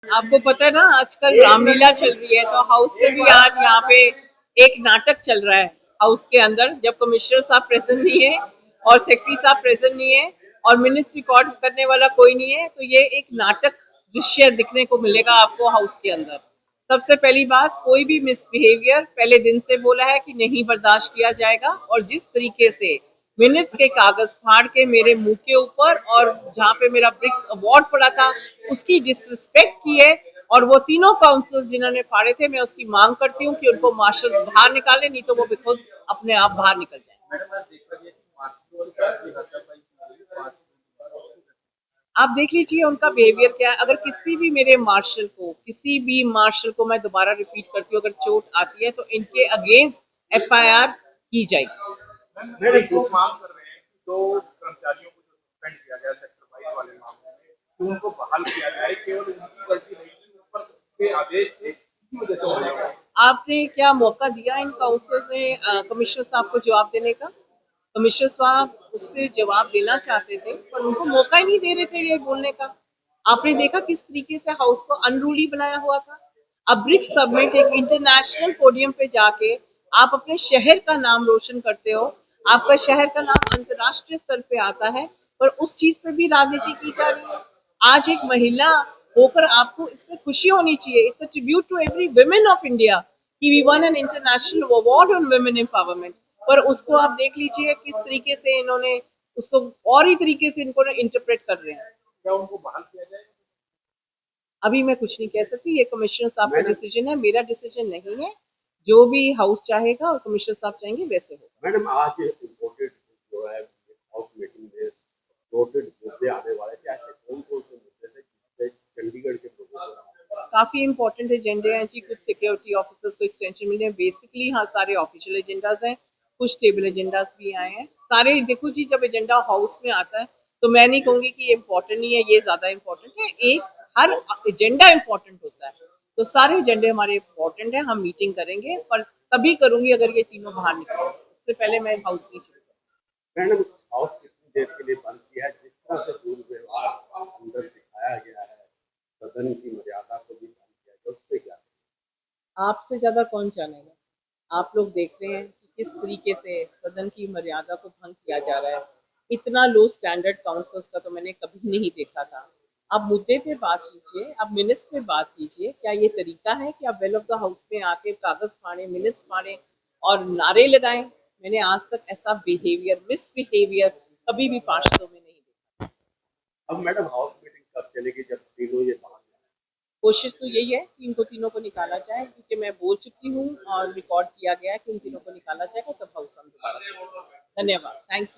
आपको पता है ना, आजकल रामलीला चल रही है, तो हाउस में भी आज यहाँ पे एक नाटक चल रहा है। हाउस के अंदर जब कमिश्नर साहब प्रेजेंट नहीं है और सेक्रेटरी साहब प्रेजेंट नहीं है और मिनट्स रिकॉर्ड करने वाला कोई नहीं है, तो ये एक नाटक दृश्य दिखने को मिलेगा आपको हाउस के अंदर। सबसे पहली बात, कोई भी मिसबिहेवियर पहले दिन से बोला है कि नहीं बर्दाश्त किया जाएगा, और जिस तरीके से मिनट्स के कागज फाड़ के मेरे मुंह के ऊपर और जहाँ पे मेरा ब्रिक्स अवार्ड पड़ा था उसकी डिसरिस्पेक्ट की है, और वो तीनों काउंसलर्स जिन्होंने फाड़े थे, मैं उसकी मांग करती हूँ कि उनको मार्शल्स बाहर निकाले, नहीं तो वो खुद अपने आप बाहर निकल जाए। आप देख लीजिए उनका बिहेवियर क्या है। अगर किसी भी मार्शल को मैं दोबारा रिपीट करती हूँ, अगर चोट आती है तो इनके अगेंस्ट एफआईआर की जाएगी। मेरे को मांग कर रहे हैं कि दो कर्मचारियों को जो सस्पेंड किया गया सेक्टर 22 वाले मामले में, तो उनको बहाल किया जाए। केवल उनकी गलती नहीं थी, ऊपर के आदेश थे, इसी वजह से हो गया। आपने क्या मौका दिया इन काउंसलर्स ने कमिश्नर साहब को जवाब देने का? कमिश्नर साहब उस पर जवाब देना चाहते थे, पर उनको मौका ही नहीं दे रहे थे ये बोलने का। आपने देखा किस तरीके से हाउस को अनरूली बनाया हुआ था। अब ब्रिक्स सबमिट एक इंटरनेशनल पोडियम पे जाके आप अपने शहर का नाम रोशन करते हो, आपका शहर का नाम अंतर्राष्ट्रीय स्तर पे आता है, पर उस चीज पे भी राजनीति की जा रही है। आज एक महिला होकर आपको इसमें खुशी होनी चाहिए। It's a tribute to every women of India कि we won an international award on women empowerment, पर उसको आप देख लीजिए किस तरीके से इन्होंने उसको और ही तरीके से इनको इंटरप्रेट कर रहे हैं। क्या उनको बहाल किया जाए? अभी मैं कुछ नहीं कह सकती, ये कमिश्नर साहब का डिसीजन है, मेरा डिसीजन नहीं है। जो भी हाउस चाहेगा और कमिश्नर साहब चाहेंगे वैसे होगा। मैडम, आज इम्पोर्टेड जो है हाउस मीटिंग में इम्पोर्टेड मुद्दे आने वाले थे, ऐसे कौन कौन से मुद्दे थे जिससे चंडीगढ़ के लोगों को काफी इंपॉर्टेंट एजेंडे हैं जी। कुछ सिक्योरिटी ऑफिसर्स को एक्सटेंशन मिले हैं, बेसिकली हाँ सारे ऑफिशियल एजेंडाज हैं, कुछ टेबल एजेंडाज भी आए हैं सारे। देखो जी, जब एजेंडा हाउस में आता है तो मैं नहीं कहूंगी कि ये इम्पोर्टेंट नहीं है, ये ज्यादा इम्पोर्टेंट है। एक हर एजेंडा इम्पोर्टेंट होता है, तो सारे एजेंडे हमारे इम्पोर्टेंट है। हम मीटिंग करेंगे, पर तभी करूंगी अगर ये तीनों बाहर निकले, उससे पहले मैं हाउस नहीं छोड़ूंगी। मैडम, हाउस कितनी देर के लिए बंद किया है? जिस तरह से दुर्व्यवहार अंदर दिखाया गया है, सदन की मर्यादा को भी भंग किया गया, उससे क्या? आपसे ज्यादा कौन जानेगा। आप लोग देख रहे हैं कि किस तरीके से सदन की मर्यादा को भंग किया जा रहा है। इतना लो स्टैंडर्ड काउंसलर्स का तो मैंने कभी नहीं देखा था। आप मुद्दे पे बात कीजिए, आप मिनट्स पे बात कीजिए। क्या ये तरीका है कि आप वेल ऑफ द हाउस में आके कागज फाड़े, मिनट्स फाड़े और नारे लगाएं? मैंने आज तक ऐसा बिहेवियर, मिसबिहेवियर कभी भी पार्षदों में नहीं देखा। अब मैडम, हाउस मीटिंग कब चलेगी जब तीनों ये बात? कोशिश तो यही है कि इनको तीनों को निकाला जाए, क्योंकि मैं बोल चुकी हूँ और रिकॉर्ड किया गया है कि इन तीनों को निकाला जाएगा, तब हाउस हम दोबारा। धन्यवाद, थैंक यू।